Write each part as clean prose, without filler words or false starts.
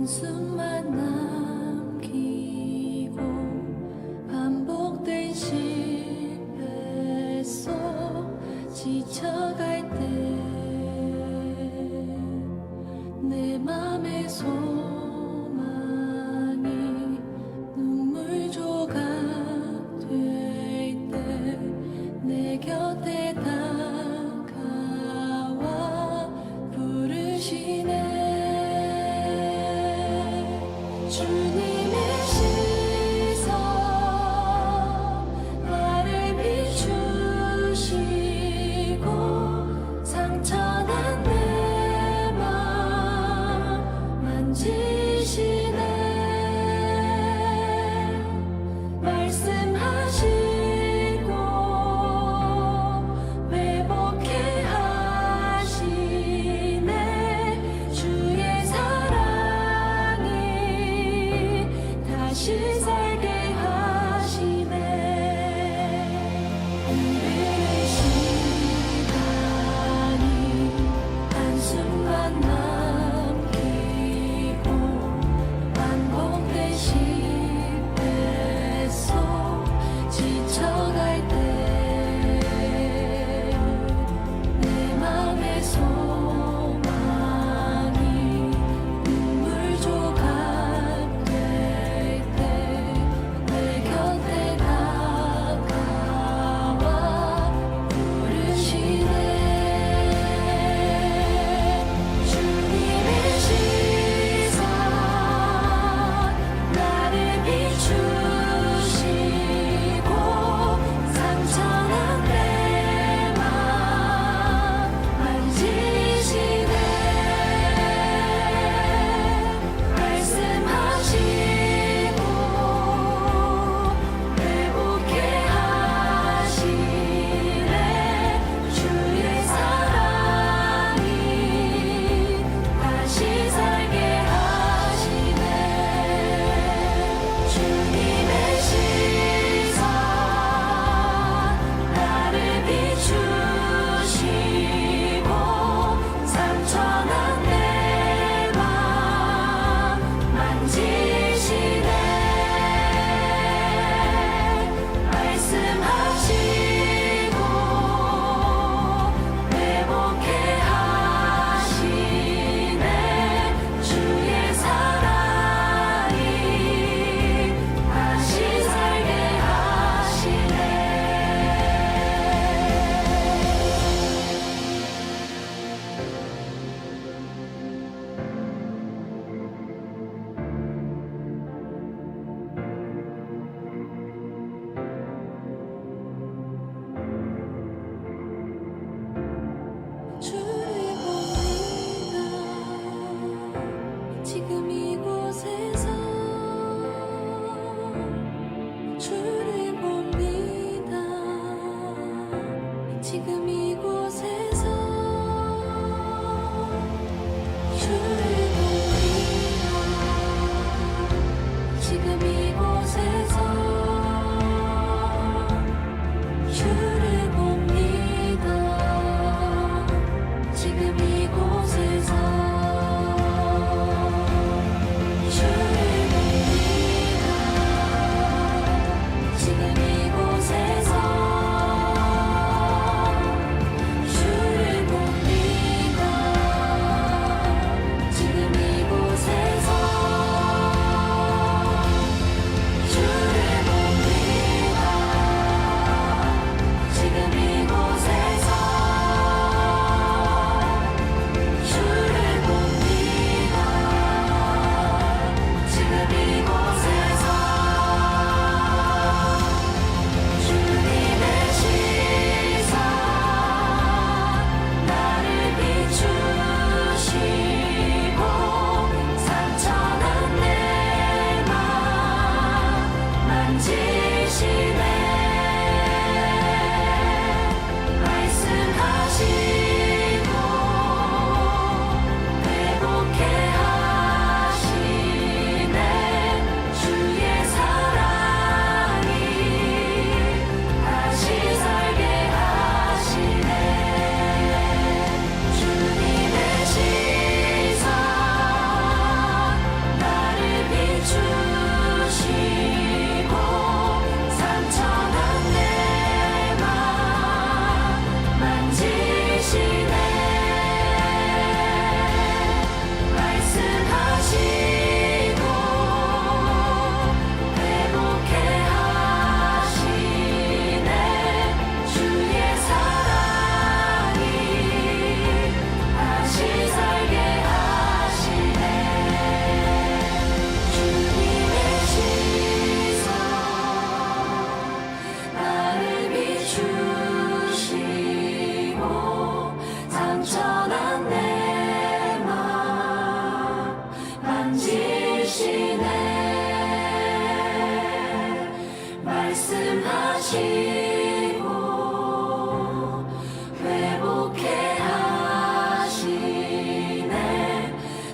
한숨만 남기고 반복된 실패 속 지쳐갈 때 내 맘의 소망이 눈물 조각 될 때 내 곁에 다가와 부르시네. 주님의 시선 나를 비추시고 상처난 내 맘 만지시네. 말씀하시고 회복해 하시네. 주의 사랑이 다시 살게 하시네. 오늘의 시간이 한숨만 남기고 반복된 실패 속 지쳐갈 때 내 맘의 소망이 눈물 조각 될 때 내 곁에 다가와 부르시네. 주님의 시선 나를 비추시고 상처난 내 맘 만지시네. 말씀하시고 회복해 하시네. 주의 사랑이 다시 살게 하시네. 주님의 시선 나를 비추시고 상처난 내 맘 만지시네. 말씀하시고 회복해 하시네. 주의 사랑이 다시 살게 하시네. 주를 봅니다. 지금 이곳에서 주를 봅니다. 지금 이곳에서 주를 봅니다. 지금 이곳에서 주를 봅니다. 지금 이곳에서 주를 봅니다. 지금 이곳에서 주를 봅니다. 지금 이곳에서 주를 봅니다. 회복해 하시네.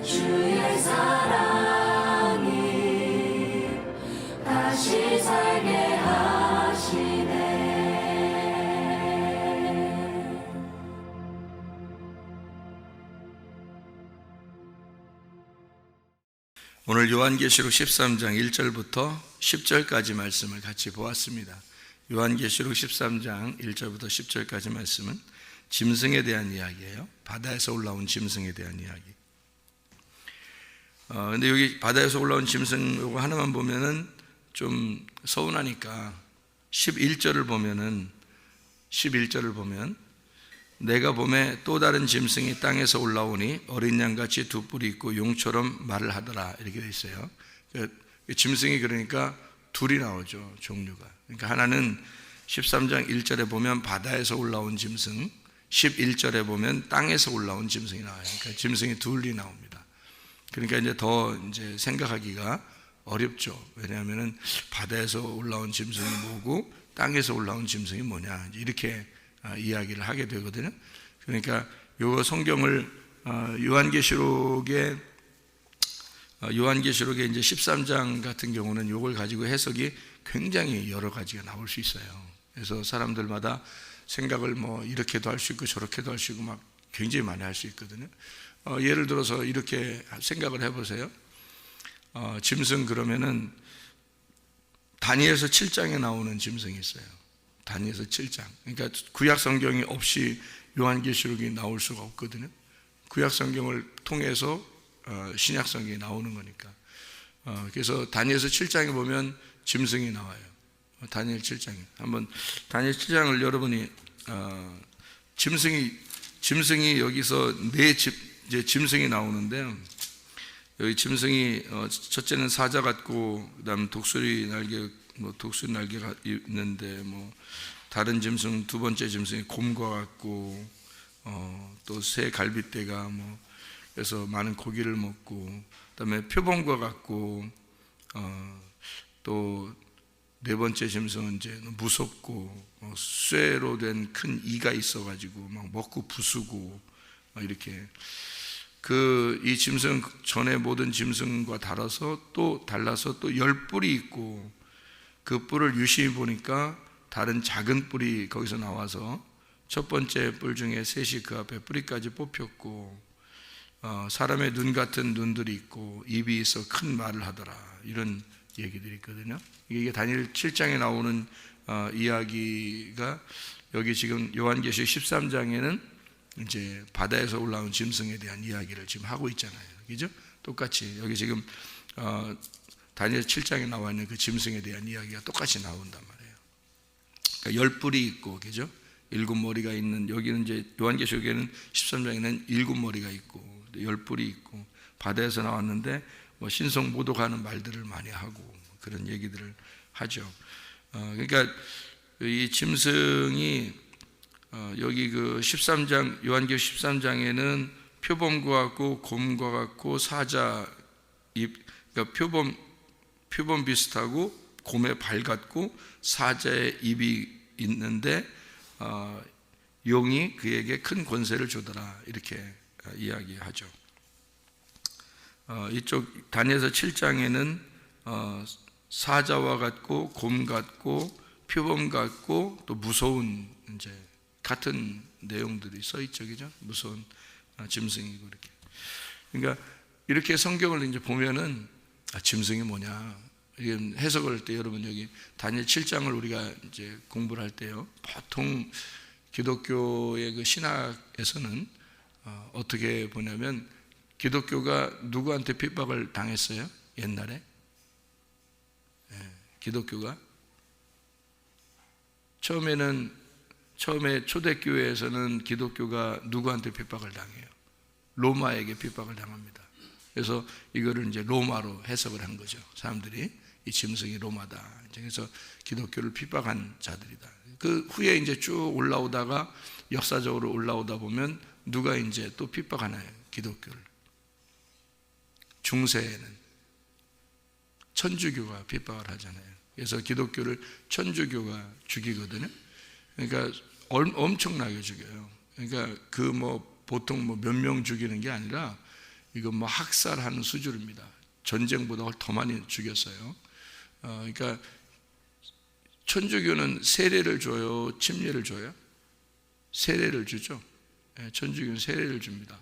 주의 사랑이 다시 살게 하시네. 오늘 요한계시록 13장 1절부터 10절까지 말씀을 같이 보았습니다. 요한계시록 13장 1절부터 10절까지 말씀은 짐승에 대한 이야기예요. 바다에서 올라온 짐승에 대한 이야기. 근데 여기 바다에서 올라온 짐승 요거 하나만 보면은 좀 서운하니까 11절을 보면 내가 봄에 또 다른 짐승이 땅에서 올라오니 어린 양같이 두 뿔이 있고 용처럼 말을 하더라, 이렇게 돼 있어요. 짐승이 그러니까 둘이 나오죠, 종류가. 그러니까 하나는 13장 1절에 보면 바다에서 올라온 짐승, 11절에 보면 땅에서 올라온 짐승이 나와요. 그러니까 짐승이 둘이 나옵니다. 그러니까 이제 더 이제 생각하기가 어렵죠. 왜냐하면은 바다에서 올라온 짐승이 뭐고 땅에서 올라온 짐승이 뭐냐, 이렇게 이야기를 하게 되거든요. 그러니까 요 성경을 요한계시록의 이제 13장 같은 경우는 요걸 가지고 해석이 굉장히 여러 가지가 나올 수 있어요. 그래서 사람들마다 생각을 뭐 이렇게도 할 수 있고 저렇게도 할 수 있고 막 굉장히 많이 할 수 있거든요. 예를 들어서 이렇게 생각을 해보세요. 짐승 그러면은 다니엘서 7장에 나오는 짐승이 있어요. 다니엘서 7장. 그러니까 구약 성경이 없이 요한계시록이 나올 수가 없거든요. 구약 성경을 통해서 신약 성경이 나오는 거니까. 그래서 다니엘서 7장에 보면 짐승이 나와요. 다니엘 7장에. 한번 다니엘 7장을 여러분이 짐승이 여기서 이제 짐승이 나오는데, 여기 짐승이 첫째는 사자 같고, 그다음 독수리 날개가 있는데, 뭐 다른 짐승, 두 번째 짐승이 곰과 같고, 또 새 갈빗대가 뭐 그래서 많은 고기를 먹고, 그다음에 표범과 같고, 또 네 번째 짐승은 이제 무섭고 쇠로 된 큰 이가 있어가지고 막 먹고 부수고 이렇게. 이 짐승 전에 모든 짐승과 달라서 또 10뿔이 있고, 그 뿔을 유심히 보니까 다른 작은 뿔이 거기서 나와서 첫 번째 뿔 중에 셋이 그 앞에 뿌리까지 뽑혔고, 사람의 눈 같은 눈들이 있고 입이 있어 큰 말을 하더라, 이런 얘기들이 있거든요. 이게 다니엘 7장에 나오는 이야기가 여기 지금 요한계시록 13장에는 이제 바다에서 올라온 짐승에 대한 이야기를 지금 하고 있잖아요. 그죠? 똑같이 여기 지금 다니엘 7장에 나와 있는 그 짐승에 대한 이야기가 똑같이 나온단 말이에요. 그러니까 10뿔이 있고, 그죠? 7머리가 있는, 여기는 이제 요한계시록에는 13장에는 7머리가 있고 10뿔이 있고, 바다에서 나왔는데 뭐 신성모독하는 말들을 많이 하고 그런 얘기들을 하죠. 그러니까 이 짐승이 여기 그 13장, 요한계시록 13장에는 표범과 같고 곰과 같고 사자 입, 그러니까 표범 비슷하고 곰의 발 같고 사자의 입이 있는데 용이 그에게 큰 권세를 주더라, 이렇게 이야기하죠. 이쪽 다니엘서 7장에는 사자와 같고 곰 같고 표범 같고 또 무서운, 이제 같은 내용들이 써 있죠, 그죠? 무서운 짐승이고 이렇게. 그러니까 이렇게 성경을 이제 보면은 짐승이 뭐냐, 이게 해석을 할 때 여러분 여기 다니엘 7장을 우리가 이제 공부를 할 때요, 보통 기독교의 그 신학에서는 어떻게 보냐면, 기독교가 누구한테 핍박을 당했어요? 옛날에? 기독교가 처음에 초대교회에서는 기독교가 누구한테 핍박을 당해요? 로마에게 핍박을 당합니다. 그래서 이거를 이제 로마로 해석을 한 거죠. 사람들이 이 짐승이 로마다. 그래서 기독교를 핍박한 자들이다. 그 후에 이제 쭉 올라오다가 역사적으로 올라오다 보면 누가 이제 또 핍박하나요? 기독교를. 중세에는 천주교가 핍박을 하잖아요. 그래서 기독교를 천주교가 죽이거든요. 그러니까 엄청나게 죽여요. 그러니까 그 뭐 보통 뭐 몇 명 죽이는 게 아니라 이건 뭐 학살하는 수준입니다. 전쟁보다 더 많이 죽였어요. 그러니까 천주교는 세례를 줘요, 침례를 줘요? 세례를 주죠. 천주교는 세례를 줍니다.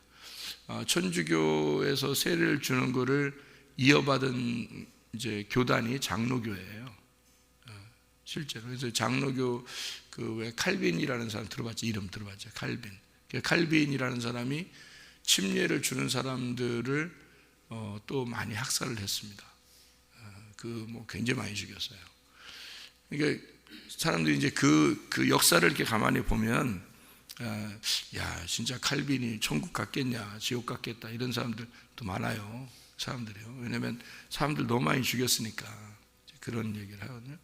천주교에서 세례를 주는 것을 이어받은 이제 교단이 장로교예요. 실제로. 그래서 장로교 그 왜 칼빈이라는 사람 들어봤죠? 이름 들어봤죠? 칼빈. 칼빈이라는 사람이 침례를 주는 사람들을 또 많이 학살을 했습니다. 그 뭐 굉장히 많이 죽였어요. 그러니까 사람들이 이제 그 역사를 이렇게 가만히 보면 야 진짜 칼빈이 천국 갔겠냐 지옥 갔겠다 이런 사람들도 많아요. 사람들이요. 왜냐하면 사람들 너무 많이 죽였으니까 그런 얘기를 하거든요.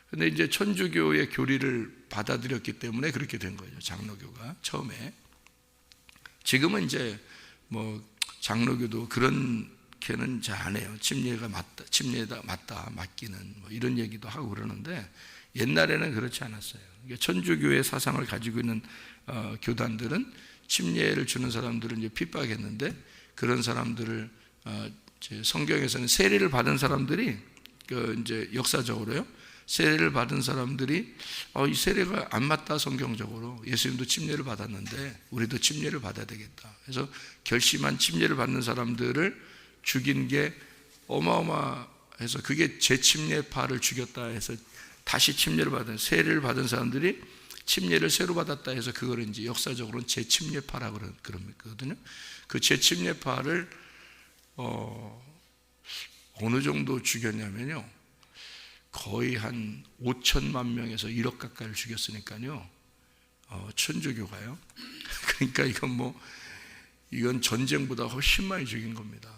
근데 이제 천주교의 교리를 받아들였기 때문에 그렇게 된 거죠. 장로교가 처음에. 지금은 이제 뭐 장로교도 그렇게는 잘 안 해요. 침례가 맞다, 침례다 맞다, 맞기는 뭐 이런 얘기도 하고 그러는데 옛날에는 그렇지 않았어요. 천주교의 사상을 가지고 있는 교단들은 침례를 주는 사람들을 이제 핍박했는데 그런 사람들을 이제 성경에서는 세례를 받은 사람들이 이제 역사적으로요. 세례를 받은 사람들이 이 세례가 안 맞다 성경적으로 예수님도 침례를 받았는데 우리도 침례를 받아야 되겠다. 그래서 결심한 침례를 받는 사람들을 죽인 게 어마어마해서 그게 재침례파를 죽였다 해서 다시 침례를 받은 세례를 받은 사람들이 침례를 새로 받았다 해서 그걸 이제 역사적으로는 재침례파라고 그러거든요. 그 재침례파를 어느 정도 죽였냐면요. 거의 한 5천만 명에서 1억 가까이를 죽였으니까요. 천주교가요. 그러니까 이건 전쟁보다 훨씬 많이 죽인 겁니다.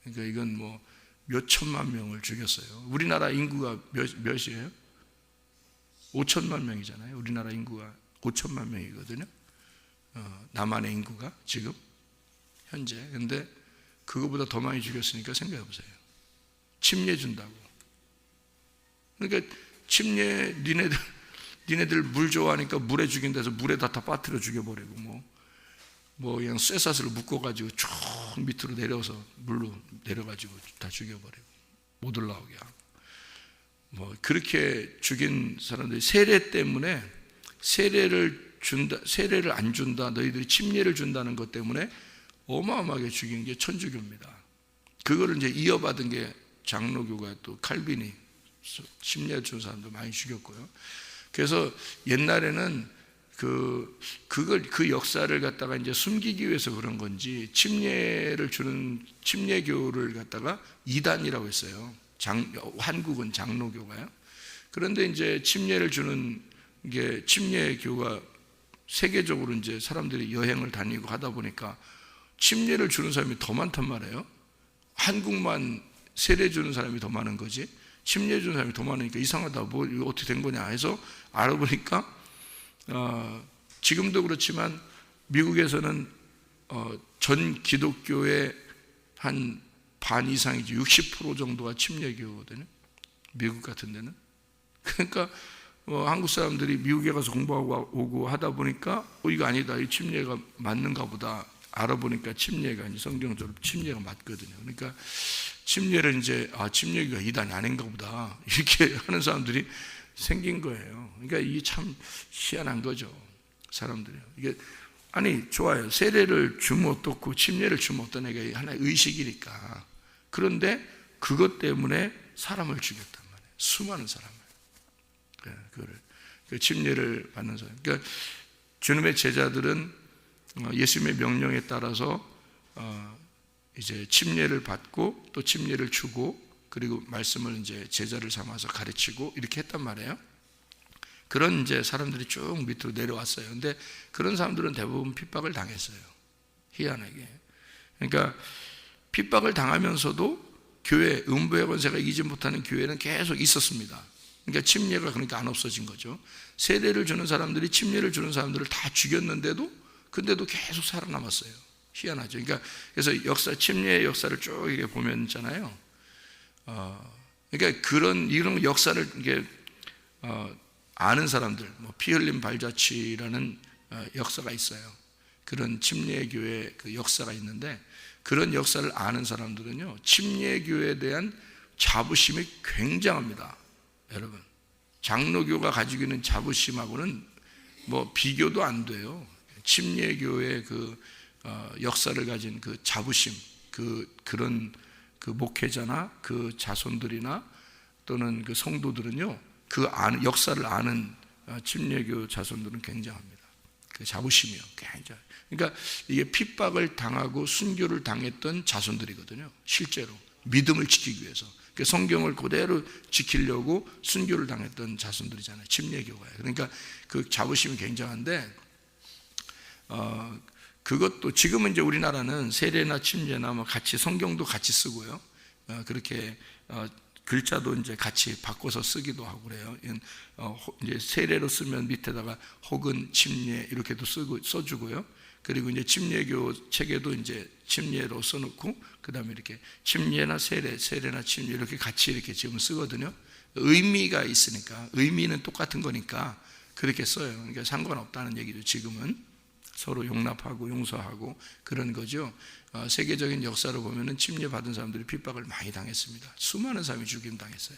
그러니까 이건 뭐 몇 천만 명을 죽였어요. 우리나라 인구가 몇이에요? 5천만 명이잖아요. 우리나라 인구가 5천만 명이거든요. 남한의 인구가 지금 현재. 근데 그거보다 더 많이 죽였으니까 생각해 보세요. 침례 준다고. 그러니까 침례 니네들 물 좋아하니까 물에 죽인 데서 물에다 다 빠뜨려 죽여버리고 뭐 그냥 쇠사슬을 묶어가지고 쭉 밑으로 내려서 물로 내려가지고 다 죽여버리고 못 올라오게 하고 뭐 그렇게 죽인 사람들이 세례 때문에 세례를 안 준다 너희들이 침례를 준다는 것 때문에 어마어마하게 죽인 게 천주교입니다. 그거를 이제 이어받은 게 장로교가 또 칼빈이 침례 준 사람도 많이 죽였고요. 그래서 옛날에는 그 역사를 갖다가 이제 숨기기 위해서 그런 건지 침례를 주는 침례교를 갖다가 이단이라고 했어요. 한국은 장로교가요. 그런데 이제 침례를 주는 게 침례교가 세계적으로 이제 사람들이 여행을 다니고 하다 보니까 침례를 주는 사람이 더 많단 말이에요. 한국만 세례 주는 사람이 더 많은 거지. 침례 주는 사람이 더 많으니까 이상하다. 뭐 이거 어떻게 된 거냐 해서 알아보니까 지금도 그렇지만 미국에서는 전 기독교의 한 반 이상이지 60% 정도가 침례교거든요. 미국 같은 데는. 그러니까 한국 사람들이 미국에 가서 공부하고 오고 하다 보니까 이거 아니다. 이 침례가 맞는가 보다. 알아보니까 침례가 이제 성경적으로 침례가 맞거든요. 그러니까 침례를 이제 침례교가 이단이 아닌가 보다. 이렇게 하는 사람들이 생긴 거예요. 그러니까 이게 참 희한한 거죠. 사람들이요. 이게 좋아요. 세례를 주면 어떻고 침례를 주면 어떤 애가 하나의 의식이니까. 그런데 그것 때문에 사람을 죽였단 말이에요. 수많은 사람을. 그 침례를 받는 사람. 그러니까 주님의 제자들은 예수님의 명령에 따라서 이제 침례를 받고 또 침례를 주고 그리고 말씀을 이제 제자를 삼아서 가르치고 이렇게 했단 말이에요. 그런 이제 사람들이 쭉 밑으로 내려왔어요. 근데 그런 사람들은 대부분 핍박을 당했어요. 희한하게. 그러니까 핍박을 당하면서도 교회, 음부의 권세가 이기지 못하는 교회는 계속 있었습니다. 그러니까 침례가 그러니까 안 없어진 거죠. 세례를 주는 사람들이 침례를 주는 사람들을 다 죽였는데도 근데도 계속 살아남았어요. 희한하죠. 그러니까 그래서 침례의 역사를 쭉 이렇게 보면 있잖아요. 그러니까 이런 역사를 이게 아는 사람들, 뭐 피 흘린 발자취라는 역사가 있어요. 그런 침례교회 그 역사가 있는데, 그런 역사를 아는 사람들은요, 침례교회에 대한 자부심이 굉장합니다. 여러분, 장로교가 가지고 있는 자부심하고는 뭐 비교도 안 돼요. 침례교회의 그 역사를 가진 그 자부심, 그런 그 목회자나 그 자손들이나 또는 그 성도들은요, 역사를 아는 침례교 자손들은 굉장합니다. 그 자부심이요, 굉장히. 그러니까 이게 핍박을 당하고 순교를 당했던 자손들이거든요. 실제로 믿음을 지키기 위해서, 그 성경을 그대로 지키려고 순교를 당했던 자손들이잖아요, 침례교가요. 그러니까 그 자부심이 굉장한데, 그것도 지금은 이제 우리나라는 세례나 침례나 뭐 같이 성경도 같이 쓰고요. 그렇게 글자도 이제 같이 바꿔서 쓰기도 하고 그래요. 이제 세례로 쓰면 밑에다가 혹은 침례 이렇게도 써주고요. 그리고 이제 침례교 책에도 이제 침례로 써놓고, 그 다음에 이렇게 침례나 세례나 침례 이렇게 같이 이렇게 지금 쓰거든요. 의미가 있으니까, 의미는 똑같은 거니까 그렇게 써요. 그러니까 상관없다는 얘기죠. 지금은 서로 용납하고 용서하고 그런 거죠. 세계적인 역사로 보면은 침례 받은 사람들이 핍박을 많이 당했습니다. 수많은 사람이 죽임 당했어요.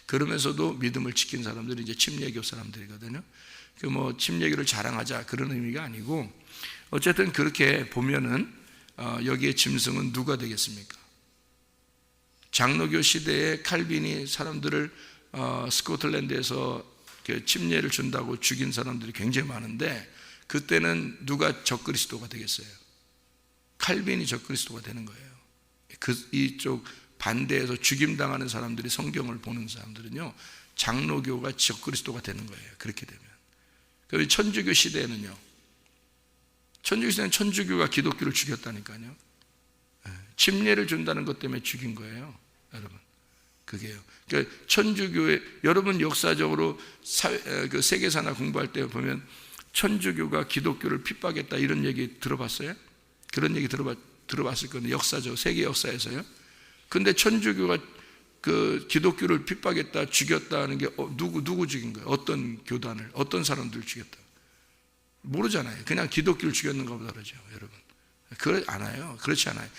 그러면서도 믿음을 지킨 사람들이 이제 침례교 사람들이거든요. 그 뭐 침례교를 자랑하자 그런 의미가 아니고, 어쨌든 그렇게 보면은 여기에 짐승은 누가 되겠습니까? 장로교 시대에 칼빈이 사람들을 스코틀랜드에서 침례를 준다고 죽인 사람들이 굉장히 많은데, 그때는 누가 적그리스도가 되겠어요? 칼빈이 적그리스도가 되는 거예요. 이쪽 반대에서 죽임당하는 사람들이 성경을 보는 사람들은요, 장로교가 적그리스도가 되는 거예요. 그렇게 되면. 그리고 천주교 시대에는요, 천주교 시대는 천주교가 기독교를 죽였다니까요. 침례를 준다는 것 때문에 죽인 거예요, 여러분. 그게요. 그러니까 천주교의, 여러분 역사적으로 그 세계사나 공부할 때 보면 천주교가 기독교를 핍박했다 이런 얘기 들어봤어요? 그런 얘기 들어봤을 건데, 역사적 세계 역사에서요. 근데 천주교가 그 기독교를 핍박했다, 죽였다는 게 누구 죽인 거예요? 어떤 교단을, 어떤 사람들을 죽였다? 모르잖아요. 그냥 기독교를 죽였는가 보다 그러죠, 여러분. 그렇지 않아요.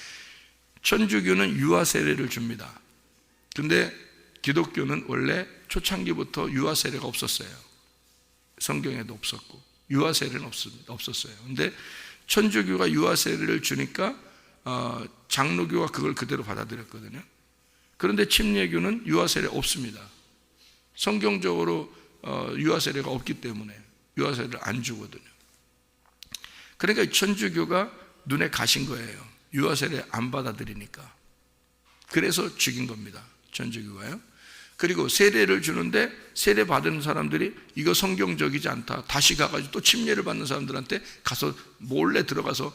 천주교는 유아 세례를 줍니다. 근데 기독교는 원래 초창기부터 유아 세례가 없었어요. 성경에도 없었고 유아 세례는 없었어요. 근데 천주교가 유아 세례를 주니까 장로교가 그걸 그대로 받아들였거든요. 그런데 침례교는 유아 세례 없습니다. 성경적으로 유아 세례가 없기 때문에 유아 세례를 안 주거든요. 그러니까 천주교가 눈에 가신 거예요. 유아 세례 안 받아들이니까. 그래서 죽인 겁니다, 천주교가요. 그리고 세례를 주는데 세례 받은 사람들이 이거 성경적이지 않다, 다시 가가지고 또 침례를 받는 사람들한테 가서 몰래 들어가서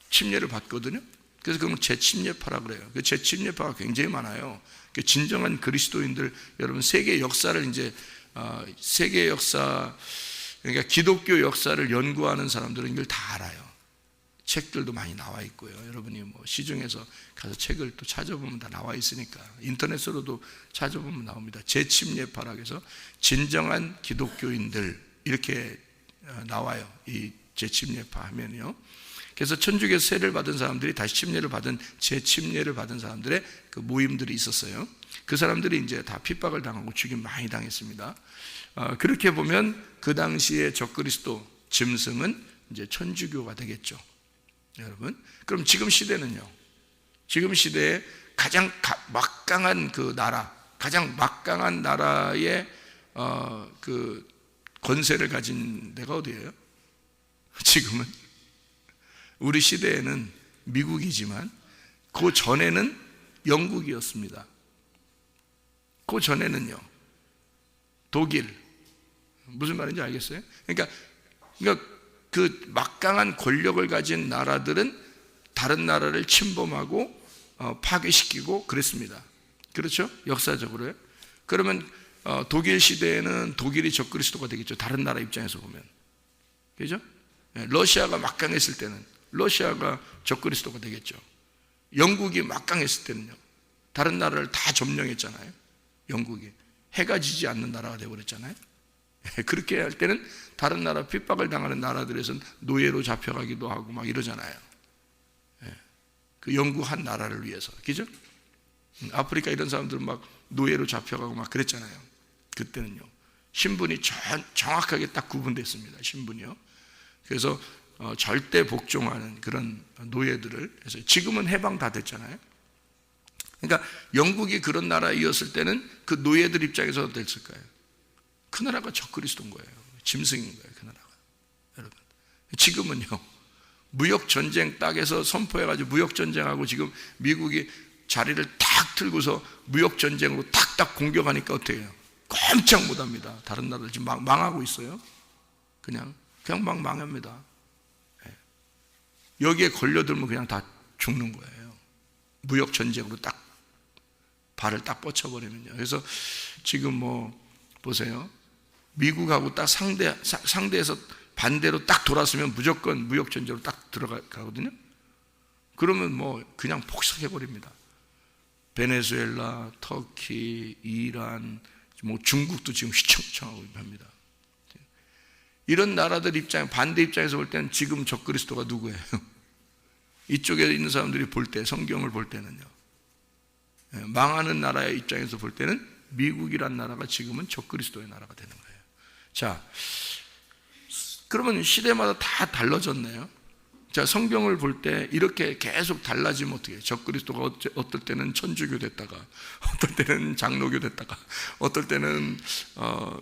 침례를 받거든요. 그래서 그건 재침례파라 그래요. 그 재침례파가 굉장히 많아요. 진정한 그리스도인들, 여러분 세계 역사를 이제 세계 역사, 그러니까 기독교 역사를 연구하는 사람들은 이걸 다 알아요. 책들도 많이 나와 있고요. 여러분이 뭐 시중에서 가서 책을 또 찾아보면 다 나와 있으니까, 인터넷으로도 찾아보면 나옵니다. 재침례파라고 해서 진정한 기독교인들 이렇게 나와요. 이 재침례파 하면요. 그래서 천주교 세례를 받은 사람들이 다시 침례를 받은, 재침례를 받은 사람들의 그 모임들이 있었어요. 그 사람들이 이제 다 핍박을 당하고 죽임 많이 당했습니다. 그렇게 보면 그 당시에 적그리스도 짐승은 이제 천주교가 되겠죠, 여러분. 그럼 지금 시대는요, 지금 시대에 가장 막강한 그 나라, 가장 막강한 나라의 그 권세를 가진 데가 어디예요? 지금은 우리 시대에는 미국이지만 그 전에는 영국이었습니다. 그 전에는요 독일. 무슨 말인지 알겠어요? 그러니까 그 막강한 권력을 가진 나라들은 다른 나라를 침범하고 파괴시키고 그랬습니다. 그렇죠? 역사적으로요. 그러면 독일 시대에는 독일이 적그리스도가 되겠죠, 다른 나라 입장에서 보면. 그죠? 러시아가 막강했을 때는 러시아가 적그리스도가 되겠죠. 영국이 막강했을 때는요, 다른 나라를 다 점령했잖아요. 영국이 해가 지지 않는 나라가 되어버렸잖아요. 그렇게 할 때는 다른 나라, 핍박을 당하는 나라들에서는 노예로 잡혀가기도 하고 막 이러잖아요. 그 영국 한 나라를 위해서, 그죠? 아프리카 이런 사람들은 막 노예로 잡혀가고 막 그랬잖아요. 그때는요, 신분이 정확하게 딱 구분됐습니다. 신분이요. 그래서 절대 복종하는 그런 노예들을 해서, 지금은 해방 다 됐잖아요. 그러니까 영국이 그런 나라이었을 때는 그 노예들 입장에서 어땠을까요? 그 나라가 적그리스도인 거예요. 짐승인 거예요, 그 나라가. 여러분, 지금은요, 무역전쟁 딱에서 선포해가지고 무역전쟁하고 지금 미국이 자리를 탁 틀고서 무역전쟁으로 탁탁 공격하니까 어떻게 해요? 꼼짝 못합니다. 다른 나라들 지금 망하고 있어요. 그냥 막 망합니다. 여기에 걸려들면 그냥 다 죽는 거예요. 무역전쟁으로 딱 발을 딱 뻗쳐버리면요. 그래서 지금 뭐 보세요, 미국하고 딱 상대에서 반대로 딱 돌았으면 무조건 무역전쟁으로 딱 들어가거든요. 그러면 뭐 그냥 폭삭해버립니다. 베네수엘라, 터키, 이란, 뭐 중국도 지금 휘청휘청하고 합니다. 이런 나라들 입장, 반대 입장에서 볼 때는 지금 적그리스도가 누구예요? 이쪽에 있는 사람들이 볼 때, 성경을 볼 때는요, 망하는 나라의 입장에서 볼 때는 미국이란 나라가 지금은 적그리스도의 나라가 되는 거예요. 자, 그러면 시대마다 다 달라졌네요. 자, 성경을 볼 때 이렇게 계속 달라지면 어떻게 해요? 적그리스도가 어떨 때는 천주교 됐다가, 어떨 때는 장로교 됐다가, 어떨 때는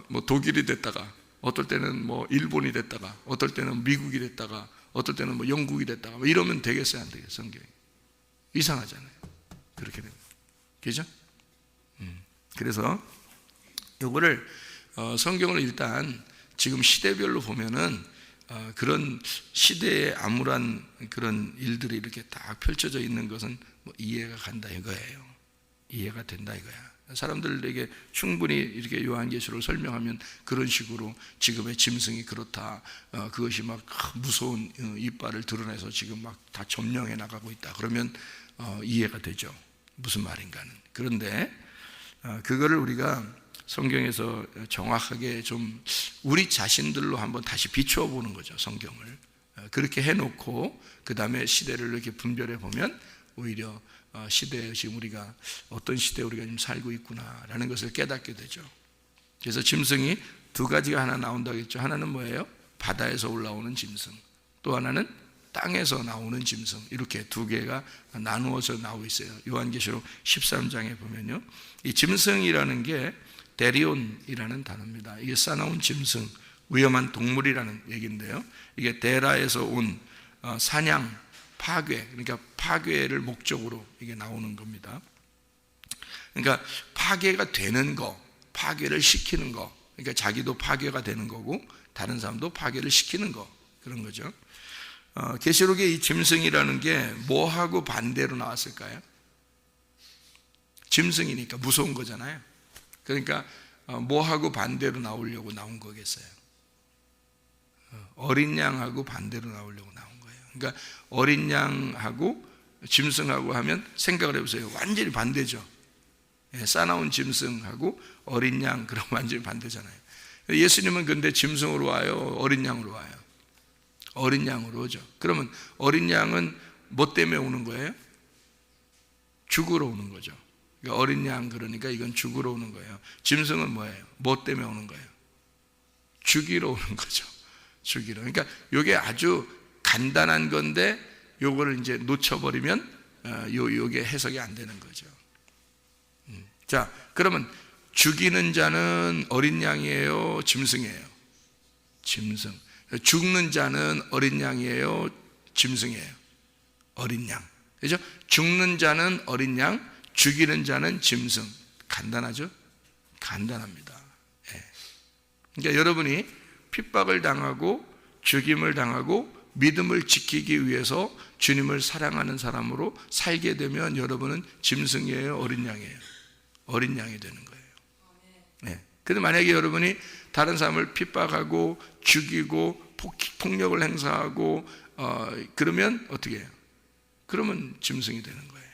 뭐 독일이 됐다가, 어떨 때는 뭐 일본이 됐다가, 어떨 때는 미국이 됐다가, 어떨 때는 뭐 영국이 됐다가, 뭐 이러면 되겠어요, 안 되겠어요? 성경이 이상하잖아요. 그렇게 되면, 그죠? 그래서 요거를 성경을 일단 지금 시대별로 보면은 그런 시대의 암울한 그런 일들이 이렇게 딱 펼쳐져 있는 것은 뭐 이해가 간다 이거예요. 이해가 된다 이거야. 사람들에게 충분히 이렇게 요한계시록을 설명하면 그런 식으로 지금의 짐승이 그렇다, 그것이 막 무서운 이빨을 드러내서 지금 막 다 점령해 나가고 있다, 그러면 이해가 되죠, 무슨 말인가는. 그런데 그거를 우리가 성경에서 정확하게 좀 우리 자신들로 한번 다시 비추어 보는 거죠, 성경을. 그렇게 해놓고 그 다음에 시대를 이렇게 분별해 보면 오히려 시대에 지금 우리가 어떤 시대에 우리가 지금 살고 있구나라는 것을 깨닫게 되죠. 그래서 짐승이 두 가지가 하나 나온다고 했죠. 하나는 뭐예요? 바다에서 올라오는 짐승, 또 하나는 땅에서 나오는 짐승, 이렇게 두 개가 나누어서 나오고 있어요. 요한계시록 13장에 보면요, 이 짐승이라는 게 데리온이라는 단어입니다. 이게 싸나운 짐승, 위험한 동물이라는 얘기인데요, 이게 데라에서 온 사냥, 파괴, 그러니까 파괴를 목적으로 이게 나오는 겁니다. 그러니까 파괴가 되는 거, 파괴를 시키는 거, 그러니까 자기도 파괴가 되는 거고 다른 사람도 파괴를 시키는 거, 그런 거죠. 계시록의 이 짐승이라는 게 뭐하고 반대로 나왔을까요? 짐승이니까 무서운 거잖아요. 그러니까 뭐하고 반대로 나오려고 나온 거겠어요? 어린 양하고 반대로 나오려고 나온 거예요. 그러니까 어린 양하고 짐승하고 하면 생각을 해보세요. 완전히 반대죠. 싸나운 짐승하고 어린 양, 그럼 완전히 반대잖아요. 예수님은 근데 짐승으로 와요, 어린 양으로 와요? 어린 양으로 오죠. 그러면 어린 양은 뭐 때문에 오는 거예요? 죽으러 오는 거죠. 그러니까 어린 양, 그러니까 이건 죽으러 오는 거예요. 짐승은 뭐예요? 뭐 때문에 오는 거예요? 죽이러 오는 거죠. 죽이러. 그러니까 이게 아주 간단한 건데 요거를 이제 놓쳐버리면 요게 해석이 안 되는 거죠. 자, 그러면 죽이는 자는 어린 양이에요, 짐승이에요? 짐승. 죽는 자는 어린 양이에요, 짐승이에요? 어린 양. 그죠? 죽는 자는 어린 양, 죽이는 자는 짐승. 간단하죠? 간단합니다. 그러니까 여러분이 핍박을 당하고 죽임을 당하고 믿음을 지키기 위해서 주님을 사랑하는 사람으로 살게 되면 여러분은 짐승이에요, 어린 양이에요? 어린 양이 되는 거예요. 그런데 만약에 여러분이 다른 사람을 핍박하고 죽이고 폭력을 행사하고 그러면 어떻게 해요? 그러면 짐승이 되는 거예요.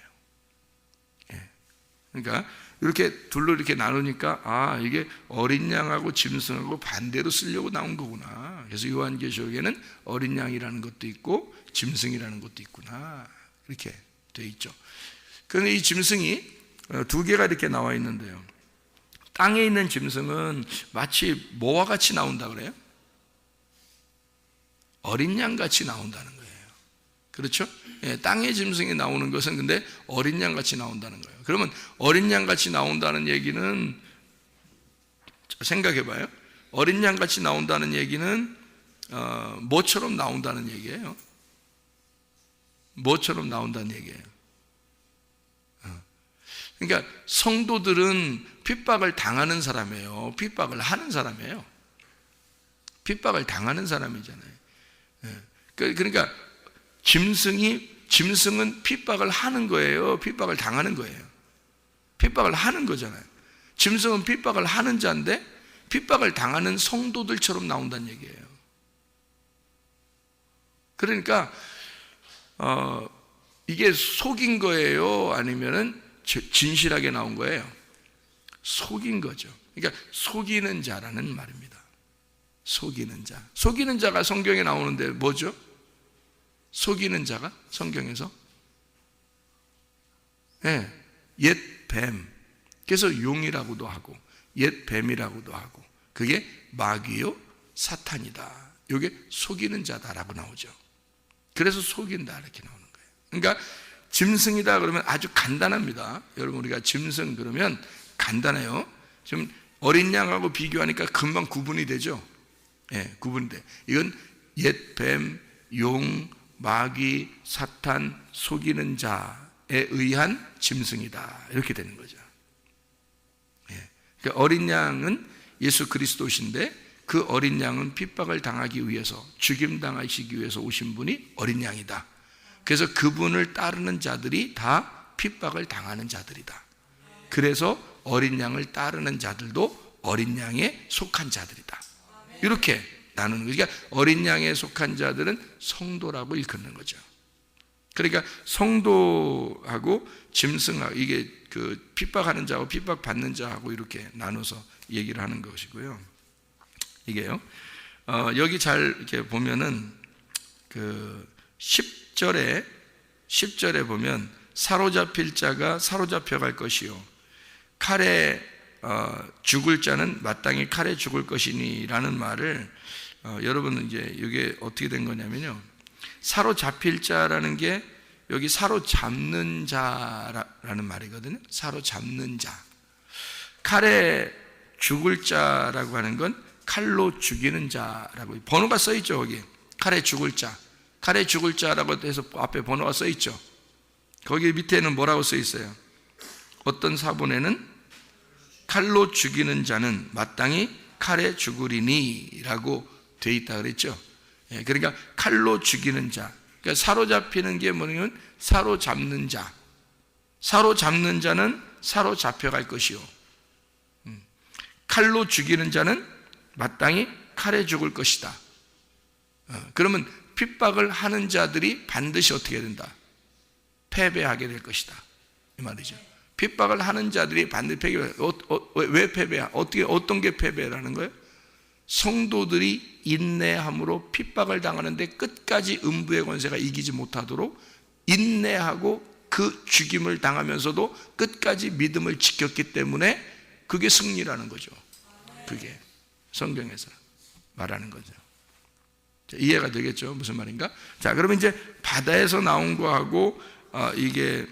그러니까 이렇게 둘로 이렇게 나누니까 이게 어린 양하고 짐승하고 반대로 쓰려고 나온 거구나. 그래서 요한계시록에는 어린 양이라는 것도 있고 짐승이라는 것도 있구나. 이렇게 돼 있죠. 그런데 이 짐승이 두 개가 이렇게 나와 있는데요. 땅에 있는 짐승은 마치 뭐와 같이 나온다 그래요? 어린 양 같이 나온다는 거예요. 그렇죠? 예, 땅의 짐승이 나오는 것은 근데 어린 양 같이 나온다는 거예요. 그러면 어린 양 같이 나온다는 얘기는 생각해 봐요. 어린 양 같이 나온다는 얘기는 뭐처럼 나온다는 얘기예요? 뭐처럼 나온다는 얘기예요? 그러니까 성도들은 핍박을 당하는 사람이에요. 핍박을 하는 사람이에요. 핍박을 당하는 사람이잖아요. 그러니까 짐승은 핍박을 하는 거예요? 핍박을 당하는 거예요? 핍박을 하는 거잖아요. 짐승은 핍박을 하는 자인데 핍박을 당하는 성도들처럼 나온다는 얘기예요. 그러니까 이게 속인 거예요? 아니면은 진실하게 나온 거예요? 속인 거죠. 그러니까 속이는 자라는 말입니다. 속이는 자. 속이는 자가 성경에 나오는데 뭐죠? 속이는 자가 성경에서 옛 뱀, 그래서 용이라고도 하고 옛 뱀이라고도 하고 그게 마귀요 사탄이다. 이게 속이는 자다라고 나오죠. 그래서 속인다 이렇게 나오는 거예요. 그러니까 짐승이다 그러면 아주 간단합니다. 여러분 우리가 짐승 그러면 간단해요. 지금 어린 양하고 비교하니까 금방 구분이 되죠. 구분이 돼. 이건 옛 뱀, 용, 마귀, 사탄, 속이는 자에 의한 짐승이다. 이렇게 되는 거죠. 그러니까 어린 양은 예수 그리스도신데 그 어린 양은 핍박을 당하기 위해서, 죽임당하시기 위해서 오신 분이 어린 양이다. 그래서 그분을 따르는 자들이 다 핍박을 당하는 자들이다. 그래서 어린 양을 따르는 자들도 어린 양에 속한 자들이다. 이렇게 나누는 거죠. 그러니까 어린 양에 속한 자들은 성도라고 일컫는 거죠. 그러니까 성도하고 짐승하고 이게 그 핍박하는 자하고 핍박받는 자하고 이렇게 나눠서 얘기를 하는 것이고요. 이게요. 여기 잘 이렇게 보면은 그 10절에 보면 사로잡힐 자가 사로잡혀 갈 것이요 칼에 죽을 자는 마땅히 칼에 죽을 것이니라는 말을 여러분은 이제 이게 어떻게 된 거냐면요. 사로잡힐 자라는 게 여기 사로잡는 자라는 말이거든요. 사로잡는 자. 칼에 죽을 자라고 하는 건 칼로 죽이는 자라고 번호가 써 있죠. 거기 칼에 죽을 자. 칼에 죽을 자라고 해서 앞에 번호가 써 있죠. 거기 밑에는 뭐라고 써 있어요? 어떤 사본에는 칼로 죽이는 자는 마땅히 칼에 죽으리니 라고 돼 있다 그랬죠. 그러니까 칼로 죽이는 자, 그러니까 사로잡히는 게 뭐냐면 사로잡는 자. 사로잡는 자는 사로잡혀갈 것이요 칼로 죽이는 자는 마땅히 칼에 죽을 것이다. 그러면 핍박을 하는 자들이 반드시 어떻게 된다? 패배하게 될 것이다 이 말이죠. 핍박을 하는 자들이 반드시 패배. 왜 패배야? 어떤 게 패배라는 거예요? 성도들이 인내함으로 핍박을 당하는데 끝까지 음부의 권세가 이기지 못하도록 인내하고 그 죽임을 당하면서도 끝까지 믿음을 지켰기 때문에 그게 승리라는 거죠. 그게 성경에서 말하는 거죠. 자, 이해가 되겠죠? 무슨 말인가? 자, 그러면 이제 바다에서 나온 거하고 이게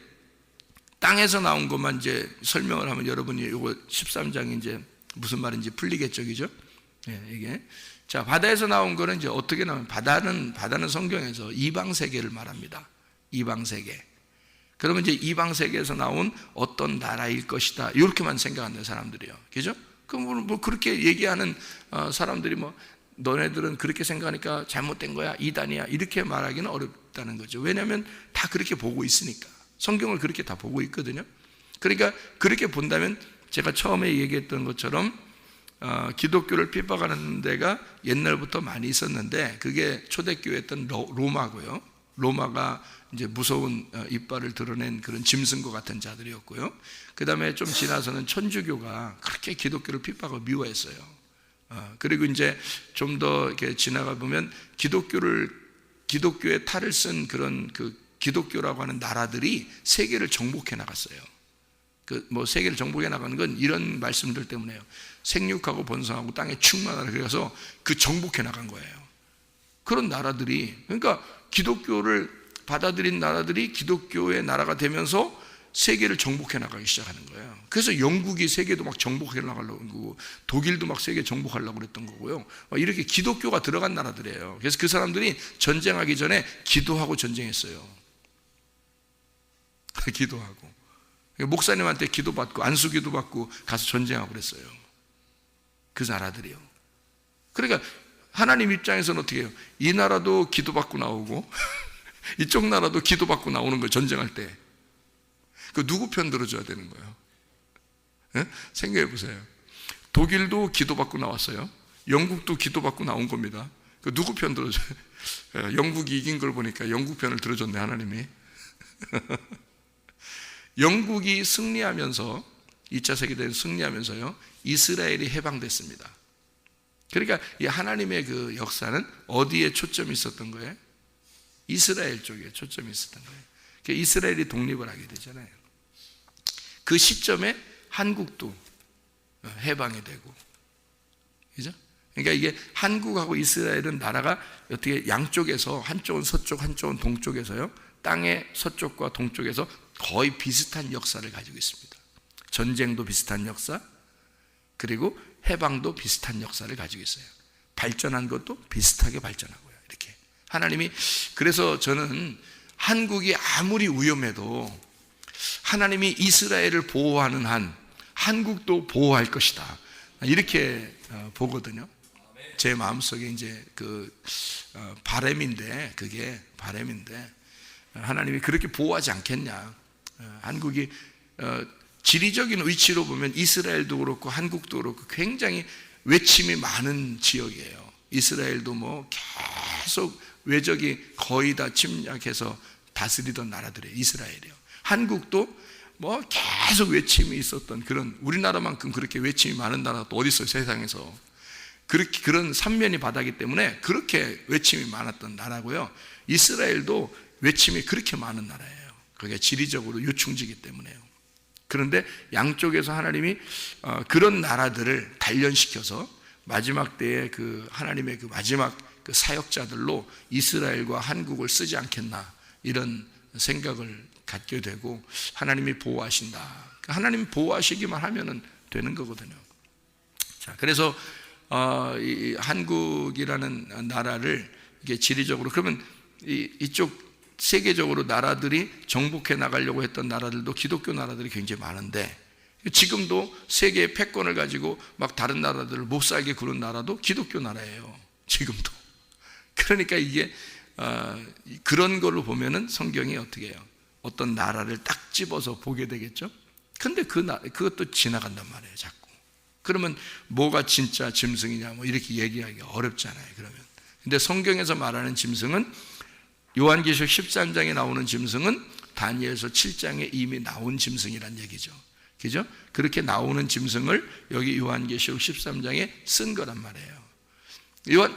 땅에서 나온 것만 이제 설명을 하면 여러분이 이거 13장이 이제 무슨 말인지 풀리겠죠, 그죠? 이게 자 바다에서 나온 거는 이제 어떻게 나오면 바다는 성경에서 이방 세계를 말합니다. 이방 세계. 그러면 이제 이방 세계에서 나온 어떤 나라일 것이다. 이렇게만 생각하는 사람들이요, 그죠? 그럼 뭐 그렇게 얘기하는 사람들이 뭐 너네들은 그렇게 생각하니까 잘못된 거야, 이단이야 이렇게 말하기는 어렵다는 거죠. 왜냐하면 다 그렇게 보고 있으니까. 성경을 그렇게 다 보고 있거든요. 그러니까 그렇게 본다면 제가 처음에 얘기했던 것처럼 기독교를 핍박하는 데가 옛날부터 많이 있었는데 그게 초대교회였던 로마고요. 로마가 이제 무서운 이빨을 드러낸 그런 짐승과 같은 자들이었고요. 그 다음에 좀 지나서는 천주교가 그렇게 기독교를 핍박하고 미워했어요. 그리고 이제 좀 더 이렇게 지나가 보면 기독교의 탈을 쓴 그런 그 기독교라고 하는 나라들이 세계를 정복해 나갔어요. 세계를 정복해 나가는 건 이런 말씀들 때문에요. 생육하고 번성하고 땅에 충만하라. 그래서 그 정복해 나간 거예요. 그런 나라들이, 그러니까 기독교를 받아들인 나라들이 기독교의 나라가 되면서 세계를 정복해 나가기 시작하는 거예요. 그래서 영국이 세계도 막 정복해 나가려고 하고 독일도 막 세계 정복하려고 그랬던 거고요. 이렇게 기독교가 들어간 나라들이에요. 그래서 그 사람들이 전쟁하기 전에 기도하고 전쟁했어요. 기도하고 목사님한테 기도받고 안수기도 받고 가서 전쟁하고 그랬어요. 그 나라들이요. 그러니까 하나님 입장에서는 어떻게 해요? 이 나라도 기도받고 나오고 이쪽 나라도 기도받고 나오는 거예요. 전쟁할 때. 그 누구 편 들어줘야 되는 거예요? 네? 생각해 보세요. 독일도 기도받고 나왔어요. 영국도 기도받고 나온 겁니다. 그 누구 편 들어줘요? 영국이 이긴 걸 보니까 영국 편을 들어줬네, 하나님이. 영국이 승리하면서 2차 세계대전 승리하면서요, 이스라엘이 해방됐습니다. 그러니까 이 하나님의 그 역사는 어디에 초점이 있었던 거예요? 이스라엘 쪽에 초점이 있었던 거예요. 그러니까 이스라엘이 독립을 하게 되잖아요. 그 시점에 한국도 해방이 되고, 그죠? 그러니까 이게 한국하고 이스라엘은 나라가 어떻게 양쪽에서, 한쪽은 서쪽, 한쪽은 동쪽에서요, 땅의 서쪽과 동쪽에서 거의 비슷한 역사를 가지고 있습니다. 전쟁도 비슷한 역사, 그리고 해방도 비슷한 역사를 가지고 있어요. 발전한 것도 비슷하게 발전하고요. 이렇게 하나님이, 그래서 저는 한국이 아무리 위험해도 하나님이 이스라엘을 보호하는 한 한국도 보호할 것이다, 이렇게 보거든요. 제 마음속에 이제 바람인데, 그게 바람인데 하나님이 그렇게 보호하지 않겠냐. 한국이 지리적인 위치로 보면 이스라엘도 그렇고 한국도 그렇고 굉장히 외침이 많은 지역이에요. 이스라엘도 뭐 계속 외적이 거의 다 침략해서 다스리던 나라들이에요. 이스라엘이요. 한국도 뭐 계속 외침이 있었던 그런, 우리나라만큼 그렇게 외침이 많은 나라가 또 어디 있어요, 세상에서. 그렇게 그런 삼면이 바다기 때문에 그렇게 외침이 많았던 나라고요. 이스라엘도 외침이 그렇게 많은 나라예요. 그게 지리적으로 요충지기 때문에요. 그런데 양쪽에서 하나님이 그런 나라들을 단련시켜서 마지막 때에 그 하나님의 그 마지막 그 사역자들로 이스라엘과 한국을 쓰지 않겠나, 이런 생각을 갖게 되고 하나님이 보호하신다. 하나님이 보호하시기만 하면은 되는 거거든요. 자, 그래서 이 한국이라는 나라를 이게 지리적으로, 그러면 이쪽 세계적으로 나라들이 정복해 나가려고 했던 나라들도 기독교 나라들이 굉장히 많은데, 지금도 세계의 패권을 가지고 막 다른 나라들을 못 살게 구는 나라도 기독교 나라예요. 지금도. 그러니까 이게 그런 걸로 보면은 성경이 어떻게 해요? 어떤 나라를 딱 집어서 보게 되겠죠? 근데 그것도 지나간단 말이에요, 자꾸. 그러면 뭐가 진짜 짐승이냐, 뭐 이렇게 얘기하기가 어렵잖아요, 그러면. 근데 성경에서 말하는 짐승은, 요한계시록 13장에 나오는 짐승은 다니엘서 7장에 이미 나온 짐승이란 얘기죠. 그죠? 그렇게 나오는 짐승을 여기 요한계시록 13장에 쓴 거란 말이에요.